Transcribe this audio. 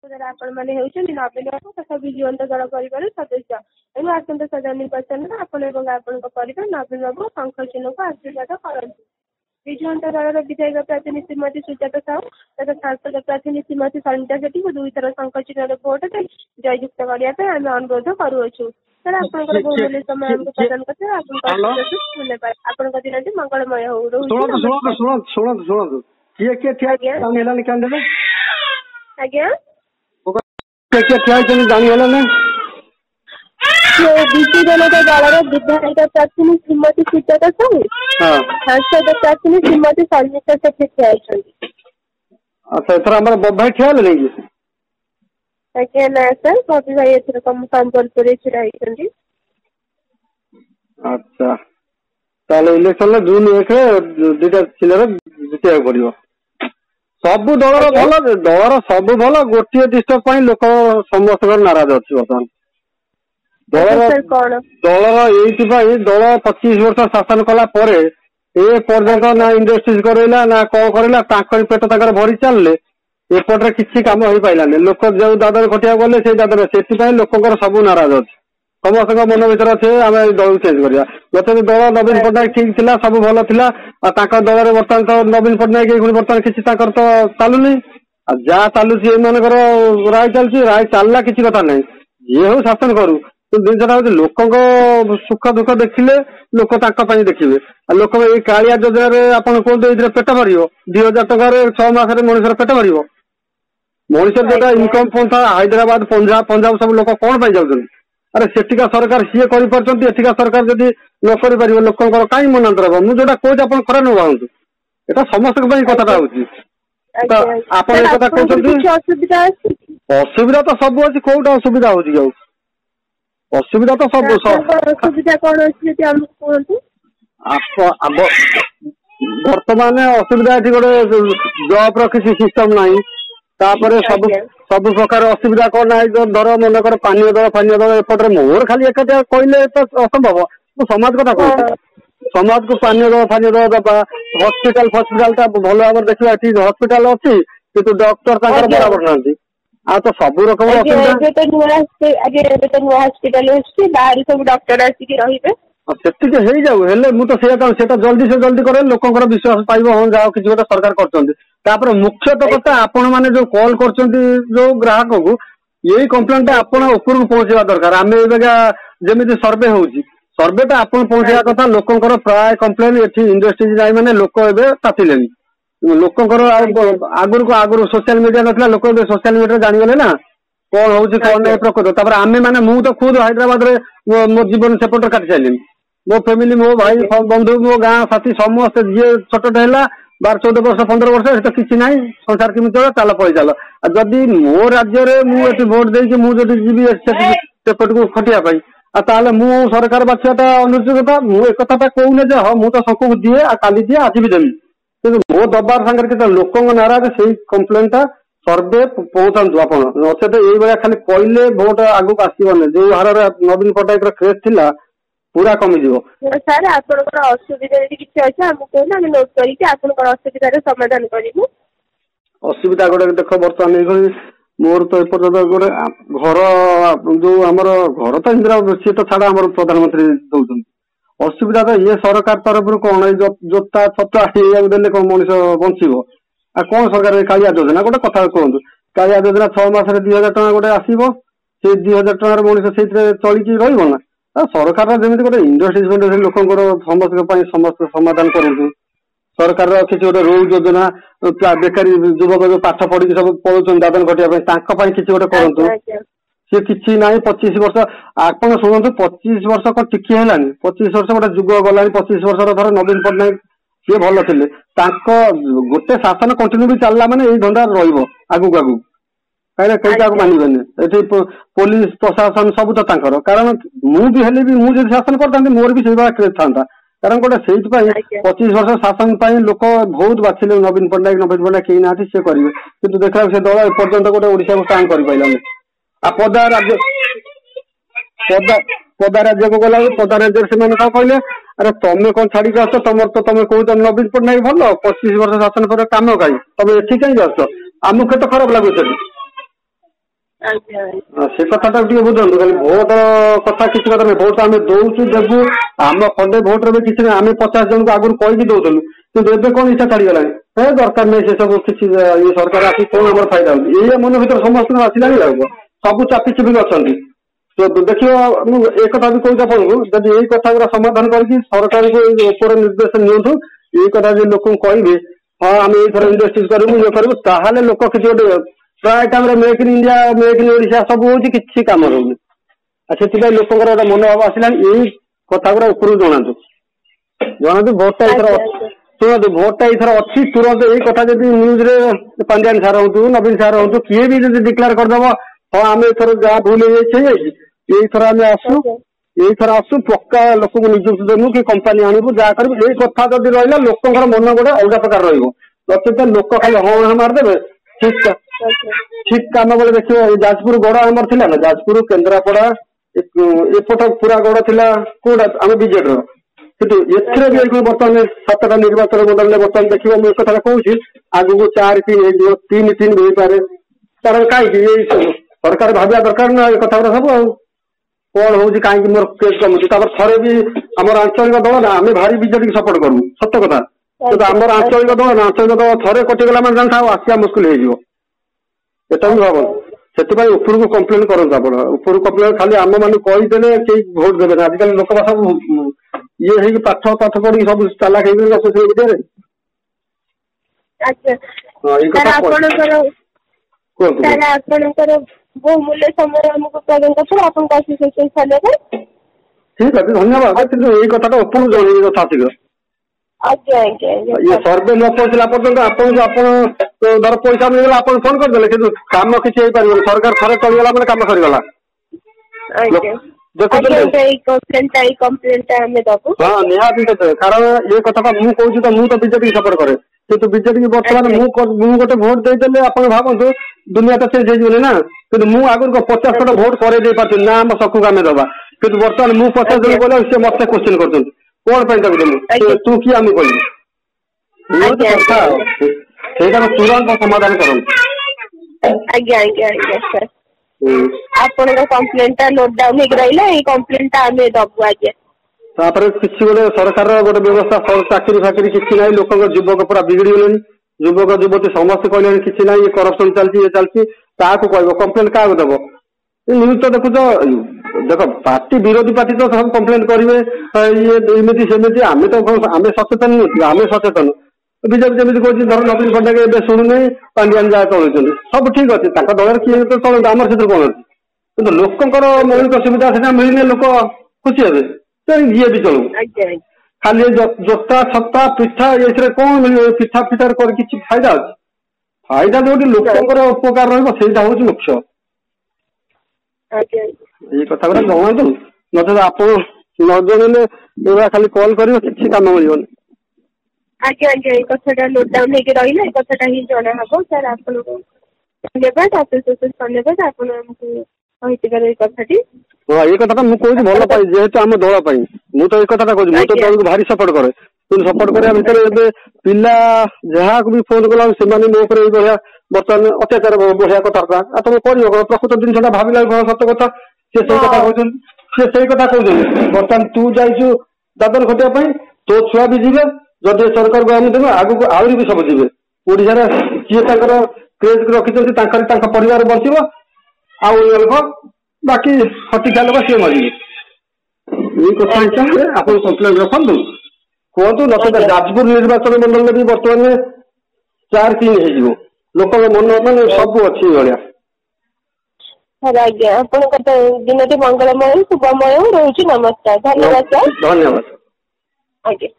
ଆପଣ ମାନେ ହେଉଛନ୍ତି ନବୀନ ବାବୁ ତଥା ବିଜୁ ଜନତା ଦଳ ପରିବାର ସଦସ୍ୟ। ତେଣୁ ଆସନ୍ତା ସାଧାରଣ ନିର୍ବାଚନରେ ଆପଣ ଏବଂ ଆପଣଙ୍କ ପରିବାର ନବୀନ ବାବୁ ଶଙ୍ଖ ଚିହ୍ନକୁ ଆଶୀର୍ବାଦ କରନ୍ତୁ। ବିଜୁ ଜନତା ଦଳର ବିଧାୟକ ପ୍ରାର୍ଥିନୀ ଶ୍ରୀମତୀ ସୁଜାତା ସାହୁ ତଥା ସାଂସଦ ପ୍ରାର୍ଥିନୀ ଶ୍ରୀମତୀ ସରିତା ସେଠୀଙ୍କୁ 2 ଥର ଶଙ୍ଖ ଚିହ୍ନରେ ଭୋଟ ଦେଇ ଜୟଯୁକ୍ତ କରିବା ପାଇଁ ଆମେ ଅନୁରୋଧ କରୁଅଛୁ। ସାର୍ ଆପଣଙ୍କର ବହୁମୂଲ୍ୟ ସମୟ ଆମକୁ ପ୍ରଦାନ କରିଥିବାରୁ ଆପଣଙ୍କ ଧନ୍ୟବାଦ। ଆପଣଙ୍କ ଦିନଟି ମଙ୍ଗଳମୟ ହଉ। ଶୁଣନ୍ତୁ କିଏ କିଏ ଠିଆ ହେଲାନି କ୍ୟାଣ୍ଡିଡେଟ୍? ଆଜ୍ଞା କିଏ ଠିଆ ହେଇଛନ୍ତି ଜାଣିହେଲାନି? ବିଜୁ ଜନତା ଦଳର ବିଧାୟକ ପ୍ରାର୍ଥିନୀ ଶ୍ରୀମତୀ ସୁଜାତା ସାହୁ, ସାଂସଦ ପ୍ରାର୍ଥିନୀ ଶ୍ରୀମତୀ ସରିତା ସେଠୀ ଠିଆ ହେଇଛନ୍ତି। ଆଚ୍ଛା, ଏଥର ଆମର ବଧାଇ ଠିଆ ହେଲେ ନାଇଁ କି? ଆଜ୍ଞା ନା ସାର୍, ବବି ଭାଇ ଏଥର ସମ୍ବଲପୁରରେ ଛିଡା ହେଇଛନ୍ତି। ଆଚ୍ଛା, ତାହେଲେ ଇଲେକ୍ସନରେ ଜୁନ୍ 1ରେ 2ଟା ଜିଲ୍ଲାରେ ଜିତିବାକୁ ପଡିବ। ସବୁ ଦଳର ଭଲ, ଦଳର ସବୁ ଭଲ, ଗୋଟିଏ ଡିଷ୍ଟର୍ବ ପାଇଁ ଲୋକ ସମସ୍ତଙ୍କର ନାରାଜ ଅଛି ବର୍ତ୍ତମାନ। ଦଳର ଏଇଥିପାଇଁ ଦଳ 25 ବର୍ଷ ଶାସନ କଲା ପରେ ଏ ପର୍ଯ୍ୟନ୍ତ ନା ଇଣ୍ଡଷ୍ଟ୍ରିଜ କରେଇଲା ନା କଣ କରେଇଲା, ତାଙ୍କରି ପେଟ ତାଙ୍କର ଭରି ଚାଲିଲେ ଏପଟରେ କିଛି କାମ ହେଇପାରିଲାନି। ଲୋକ ଯୋଉ ଦାଦନ ଖଟିବାକୁ ଗଲେ ସେଇ ଦାଦନ, ସେଥିପାଇଁ ଲୋକଙ୍କର ସବୁ ନାରାଜ ଅଛି। ସମସ୍ତଙ୍କ ମନ ଭିତରେ ଅଛି ଆମେ ଦଳକୁ ଚେଞ୍ଜ କରିବା। ଯଦି ଦଳ ନବୀନ ପଟ୍ଟନାୟକ ଠିକ ଥିଲା, ସବୁ ଭଲ ଥିଲା, ଆଉ ତାଙ୍କ ଦଳରେ ବର୍ତ୍ତମାନ ତ ନବୀନ ପଟ୍ଟନାୟକ ଏଇଭଳି ବର୍ତ୍ତମାନ କିଛି ତାଙ୍କର ତ ଚାଲୁନି। ଆଉ ଯାହା ଚାଲୁଛି ଏମାନଙ୍କର ରାୟ ଚାଲୁଛି, ରାୟ ଚାଲିଲା କିଛି କଥା ନାହିଁ, ଯିଏ ହଉ ଶାସନ କରୁ। କିନ୍ତୁ ଜିନିଷଟା ହଉଛି ଲୋକଙ୍କ ସୁଖ ଦୁଃଖ ଦେଖିଲେ ଲୋକ ତାଙ୍କ ପାଇଁ ଦେଖିବେ। ଆଉ ଲୋକ ଏଇ କାଳିଆ ଯୋଜନାରେ ଆପଣ କୁହନ୍ତୁ ଏଇଥିରେ ପେଟ ମାରିବ, 2000 ଟଙ୍କାରେ 6 ମାସରେ ମଣିଷର ପେଟ ମାରିବ। ମଣିଷର ଯୋଉଟା ଇନକମ ପନ୍ଥା ହାଇଦ୍ରାବାଦ ପଞ୍ଜାବ ସବୁ ଲୋକ କଣ ପାଇଁ ଯାଉଛନ୍ତି? ଆରେ ସେଠିକା ସରକାର ସିଏ କରିପାରୁଛନ୍ତି, ଏଠିକା ସରକାର ଯଦି ନ କରିପାରିବ ଲୋକଙ୍କର କାହିଁ ମନାନ୍ତର ହବ? ମୁଁ ଯୋଉଟା କହୁଛି ଆପଣ ଖରାପ ନ ଭାବନ୍ତୁ, ଏଟା ସମସ୍ତଙ୍କ ପାଇଁ କଥାଟା ହଉଛି। ତ ଆପଣ ଏ କଥା କହୁଛନ୍ତି, ଅସୁବିଧା ତ ସବୁ ଅଛି, କୋଉଟା ଅସୁବିଧା ହଉଛି କି? ଆଉ ଅସୁବିଧା ତ ସବୁ। ଅସୁବିଧା କଣ ଅଛି ଯଦି ଆମକୁ କୁହନ୍ତୁ। ବର୍ତ୍ତମାନ ଅସୁବିଧା ଏଠି ଗୋଟେ ଜବ୍ ର କିଛି ସିଷ୍ଟମ ନାହିଁ। ତାପରେ ସବୁ ପ୍ରକାର ଅସୁବିଧା କଣ ନାହିଁ, ଧର ମନେକର ପାନୀୟ ଦଳ ଏପଟରେ ମୋର ଖାଲି ଏକାଠି କହିଲେ ତ ଅସମ୍ଭବ। ମୁଁ ସମାଜ କଥା କହୁଛି, ସମାଜକୁ ପାନୀୟ ଦଳ ଦବା, ହସ୍ପିଟାଲ ଟା ଭଲ ଭାବରେ ଦେଖିବା। ଏଠି ହସ୍ପିଟାଲ ଅଛି କିନ୍ତୁ ଡକ୍ଟର ତାଙ୍କର ବରାବର ନାହାନ୍ତି। ଆଉ ତ ସବୁ ରକମର ଅସୁବିଧା। ଏବେ ତ ନୂଆ ହସ୍ପିଟାଲ ଅଛି, ବାହାରୁ ସବୁ ଡକ୍ଟର ଆସିକି ରହିବେ। ସେତିକି ହେଇଯାଉ, ହେଲେ ମୁଁ ତ ସେଇଆ ଚାହୁଁଛି, ସେଟା ଜଲ୍ଦି କରେ ଲୋକଙ୍କର ବିଶ୍ୱାସ ପାଇବ, ହଁ ଯାହା କିଛି ଗୋଟେ ସରକାର କରୁଛନ୍ତି। ତାପରେ ମୁଖ୍ୟତଃ କଥା, ଆପଣ ମାନେ ଯୋଉ କଲ୍ କରୁଛନ୍ତି ଯୋଉ ଗ୍ରାହକକୁ, ଏଇ କମ୍ପ୍ଲେନ ଟା ଆପଣ ଉପରକୁ ପହଞ୍ଚେଇବା ଦରକାର। ଆମେ ଏବେ ଯେମିତି ସର୍ଭେ ହଉଛି, ସର୍ଭେଟା ଆପଣ ପହଞ୍ଚେଇବା କଥା। ଲୋକଙ୍କର ପ୍ରାୟ କମ୍ପ୍ଲେନ ଏଠି ଇଣ୍ଡଷ୍ଟ୍ରି ଯାଇ ମାନେ ଲୋକ ଏବେ ତାତିଲେଣି। ଲୋକଙ୍କର ଆଗରୁ ସୋସିଆଲ ମିଡିଆ ନଥିଲା, ଲୋକ ଏବେ ସୋସିଆଲ ମିଡିଆରେ ଜାଣିଗଲେ ନା କଣ ହଉଛି କଣ ନାହିଁ ପ୍ରକୃତ। ତାପରେ ଆମେ ମାନେ, ମୁଁ ତ ଖୁଦ ହାଇଦ୍ରାବାଦରେ ମୋ ଜୀବନ ସେପଟରେ କାଟି ସାରିଲିଣି। ମୋ ଫ୍ୟାମିଲି, ମୋ ଭାଇ ବନ୍ଧୁ, ମୋ ଗାଁ ସାଥୀ ସମସ୍ତେ, ଯିଏ ଛୋଟଟେ ହେଲା 12-14 ବର୍ଷ 15 ବର୍ଷ, ସେଟା କିଛି ନାହିଁ, ସଂସାର କେମିତି ଚଳ, ଚାଲ ପଳେଇ ଚାଲ। ଆଉ ଯଦି ମୋ ରାଜ୍ୟରେ ମୁଁ ଏଠି ଭୋଟ ଦେଇକି ମୁଁ ଯଦି ଯିବି ସେପଟକୁ ଖଟିବା ପାଇଁ, ଆଉ ତାହେଲେ ମୁଁ ସରକାର ବାଛିବାଟା ଅନୁଚିତ। ମୁଁ ଏକଥାଟା କହୁନି ଯେ ହଁ ମୁଁ ତ ସବୁକୁ ଦିଏ, ଆଉ କାଲି ଦିଏ, ଆଜି ବି ଦେବି, କିନ୍ତୁ ମୋ ଦବାର ସାଙ୍ଗରେ କେତେ ଲୋକଙ୍କ ନାରାଜ, ସେଇ କମ୍ପ୍ଲେନ ଟା ସର୍ଭେ ପହଞ୍ଚାନ୍ତୁ ଆପଣ। ନଚେତ ଏଇଭଳିଆ ଖାଲି କହିଲେ ଭୋଟ ଆଗକୁ ଆସିବନି। ଯୋଉ ହାରରେ ନବୀନ ପଟ୍ଟନାୟକର କ୍ରେଜ ଥିଲା ପୁରା କମିଯିବ। ସାର୍ ଆପଣଙ୍କର ଅସୁବିଧା ଯଦି କିଛି ଅଛି ଆମକୁ କୁହନ୍ତୁ, ଆମେ ନୋଟ୍ କରିକି ଆପଣଙ୍କର ଅସୁବିଧାର ସମାଧାନ କରିବୁ। ଅସୁବିଧା ଗୋଟେ ଦେଖ, ବର୍ତ୍ତମାନ ଏଇଭଳି ମୋର ତ ଏପର୍ଯ୍ୟନ୍ତ ଗୋଟେ ଘର, ଯୋଉ ଆମର ଘର ତ ଇନ୍ଦିରା ସିଏ ତ ଛାଡ, ଆମର ପ୍ରଧାନମନ୍ତ୍ରୀ ଦଉଛନ୍ତି। ଅସୁବିଧା ତ ଇଏ ସରକାର ତରଫରୁ କଣ, ଏଇ ଜୋତା ଛତା ଏଇଆକୁ ଦେଲେ କଣ ମଣିଷ ବଞ୍ଚିବ? ଆଉ କଣ ସରକାର କାଳିଆ ଯୋଜନା ଗୋଟେ କଥା କୁହନ୍ତୁ। କାଳିଆ ଯୋଜନା 6 ମାସରେ 2000 ଟଙ୍କା ଗୋଟେ ଆସିବ, ସେଇ 2000 ଟଙ୍କାର ମଣିଷ ସେଇଥିରେ ଚଳିକି ରହିବ ନା? ସରକାର ଯେମିତି ଗୋଟେ ଇଣ୍ଡଷ୍ଟ୍ରି ଲୋକଙ୍କର ସମସ୍ତଙ୍କ ପାଇଁ ସମସ୍ତ ସମାଧାନ କରନ୍ତୁ। ସରକାରର କିଛି ଗୋଟେ ରୁଲ ଯୋଜନା, ବେକାରୀ ଯୁବକ ଯୋଉ ପାଠ ପଢିକି ସବୁ ପଳଉଛନ୍ତି ଦାଦନ ଖଟିବା ପାଇଁ, ତାଙ୍କ ପାଇଁ କିଛି ଗୋଟେ କରନ୍ତୁ। ସିଏ କିଛି ନାହିଁ। 25 ବର୍ଷ ଆପଣ ଶୁଣନ୍ତୁ, 25 ବର୍ଷ କଣ ଟିକିଏ ହେଲାନି? 25 ବର୍ଷ ଗୋଟେ ଯୁଗ ଗଲାଣି। 25 ବର୍ଷର ଧର ନବୀନ ପଟ୍ଟନାୟକ ସିଏ ଭଲ ଥିଲେ, ତାଙ୍କ ଗୋଟେ ଶାସନ କଣ୍ଟିନ୍ୟୁ ବି ଚାଲିଲା ମାନେ ଏଇ ଧନ୍ଦା ରହିବ ଆଗକୁ। କାହିଁକିନା କେହି କାହାକୁ ମାନିବେନି ଏଠି। ପୋଲିସ ପ୍ରଶାସନ ସବୁ ତ ତାଙ୍କର। କାରଣ ମୁଁ ବି ହେଲେ ବି, ମୁଁ ଯଦି ଶାସନ କରିଥାନ୍ତି ମୋର ବି ସେଇଭଳିଆ କ୍ରେଜ ଥାନ୍ତା। କାରଣ ଗୋଟେ ସେଇଥିପାଇଁ 25 ବର୍ଷ ଶାସନ ପାଇଁ ଲୋକ ବହୁତ ବାଛିଲେ ନବୀନ ପଟ୍ଟନାୟକ କେହି ନାହାନ୍ତି, ସେ କରିବେ। କିନ୍ତୁ ଦେଖିଲା ସେ ଦଳ ଏପର୍ଯ୍ୟନ୍ତ ଗୋଟେ ଓଡିଶାକୁ ଷ୍ଟାଣ୍ଡ କରିପାରିଲାନି। ଆଉ ପଦା ରାଜ୍ୟକୁ ଗଲାବେଳକୁ, ପଦା ରାଜ୍ୟରେ ସେମାନେ କଣ କହିଲେ, ଆରେ ତମେ କଣ ଛାଡିକି ଆସ, ତମର ତ ତମେ କହୁଛ ନବୀନ ପଟ୍ଟନାୟକ ଭଲ, 25 ବର୍ଷ ଶାସନ ପରେ କାମ କାହିଁ, ତମେ ଏଠି କାହିଁକି ଆସ? ଆମକୁ କେତେ ଖରାପ ଲାଗୁଛି। से कथा बुझंतु खाली भोट कथा किसी कथा नहीं भोट आम दौचु देवु आम खंडे भोट रे किसी आम 50 जन को आगुरी कहीकि दौलु कि एवं कौन इच्छा छाड़गला है दरकार नहीं से सब किसी ये सरकार आसी कौन आम फायदा होगी ये मन भर समस्त आसला सब चापी चुपिक अच्छा देखिए एक कथा भी कहूँ आपको जब यही कथा गुरा समाधान करके सरकार को ऊपर निर्देश नियंतु ये कथा जो लोक कहे हाँ आम ये इन्वेस्टिंग करूँ ये करूँ ताहले लोक किसी गोटे प्राय time make in India make in Odisha सब हूँ किसी कम रोनी से लोकर गोटे मनोभाव आसला यही कथा गुरा ऊपर जनातु भोटा एथर शुणु भोटा एथर अच्छी तुरंत यही कथा जब न्यूज रे पांड्यान सार हूँ नवीन सार हूँ किए भी जब डिक्लेयर करदेव हाँ आम एथर जहाँ भूल यही थर आम आसू यही थर आसू पक्का लोक को निजुक्ति देमु कि कंपानी आणबू जहाँ कर यही कथा जब रहा लोकर मन गोटे अलग प्रकार रचेत लोक खाली हाँ हाँ मारदेवे ठीक काम बेले देखिए जाजपुर गड़ आमर थी ना जाजपुर केन्द्रापड़ा एपट पूरा गड़ थी कौटा आम बीजेडी कितु एथरे भी बर्तमान 7टा निर्वाचन बदल बर्तमान देखिए मुझे कथा कहूँ आगु 4-3 3-3 भी पारे कारण कहीं सरकार भाविया दरकार ना कथा सब कौन हूँ कहीं मोर केस कमुची थे भी आम आंचलिक दल ना आम भारी बीजेडी सपोर्ट करूँ सत्य कथा तो आम आंचलिक दल ना आंचलिक दल थे कटिगला मैं जानता आसिया मुस्किल होता भी भाव से ऊपर को कम्प्लेन करता आप ऊपर कम्प्लेन खाली आम मान कहीदेले कई भोट देवे आजिकल लोक सब ये पाठ पाठ पढ़ी सब चालाक सोशल मीडिया बहुमूल्य समय आमको प्रदान कर ठीक अच्छे धन्यवाद यही कथा ऊपर जन यथा शीघ्र ये सर्वे न पहुंचला पर्यटन आपन धर पैसा मिलगला आप फोन करदे कि कम किसी सरकार थे चलगला मैंने कम सरीगला हाँ निहाती कारण ये कथा मुझे तो मुझे बीजेपी सपोर्ट करे किंतु बीजेपी बर्तमान मुझे गोटे भोट देदेले आप भावतु दुनिया तो चेंज हो ना कि मुझे आगुरी 50 भोट कर पार्टी ना आम सकू आम दबा कि बर्तमान मुझे 50 जन बोले सी मत क्वेश्चन कर कौन देलु तू किए आम कहलु कथा से तुरंत समाधान कर नोट डाउन हो कम्प्लेन दबू आगे तापर किसी गोटे सरकार गोटे व्यवस्था चाकरी फाकरी किसी ना लोक युवक पूरा बिगड़ी गले युवक युवती समस्त कहले किसी ना ये करप्शन चलती ये चलती कह कम्प्लेन क्या देव न्यूज तो देखुच देख पार्टी विरोधी पार्टी तो सब कम्प्लेन करेंगे ये एमती सेमती आम तो आम सचेतन नुह आम सचेतन बीजेपी जमी कह धर नवीन पट्टनायक ଏବେ शुणुना पांड्यान जहाँ चलुच्च सब ठीक अच्छे दल किए तो चलते आम से कौन अच्छी कि लोकर मौलिक सुविधा सीना मिलने लोक खुशी हे ये भी चलू खाली जोता छत्ता पिठा ये कौन मिले पिठा फिठार कर किसी फायदा अच्छे फायदा जो लोकर उपकार रहा हूँ मुख्य ये कथा गुरा जनातु नचेत आप न जनइले खाली कॉल कर किसी कम मिलनी आज्ञा ये कथा नोट डाउन हो कथा ही जना हम सर आप धन्यवाद धन्यवाद आप कथी हाँ ये कथा मुझे कहूँ भल पाई जेहेतु आम दल मुझे ये कथा कहूँ मुझे दल को भारी सपोर्ट करे कि सपोर्ट करने भितर पिला जहाँ भी फोन कला से मो भाया बर्तमान अत्याचार बढ़िया कथा तुम कर प्रकृत जिनसा भाविला सत्य कथा सी से कथा कहते सी से कथा कहते बर्तमान तू जाइचु दादन खटिया तो छुआ भी जीवे जदि सरकार को आम देवे आगू आहरी भी सब जीवे ओडिशा किए क्रेज रखी परिवार बंचब आउ लोक बाकी हटिका लोक सी मरिए ये कथा हिसाब से आप कम्प्लेन रखु कहतु नचेत जाजपुर निर्वाचन मंडल भी बर्तमान 4-3 हो लोक मन मान सब अच्छी भाया आज्ञा आप दिन मंगलमय शुभमय रोच नमस्कार धन्यवाद सर धन्यवाद आज्ञा।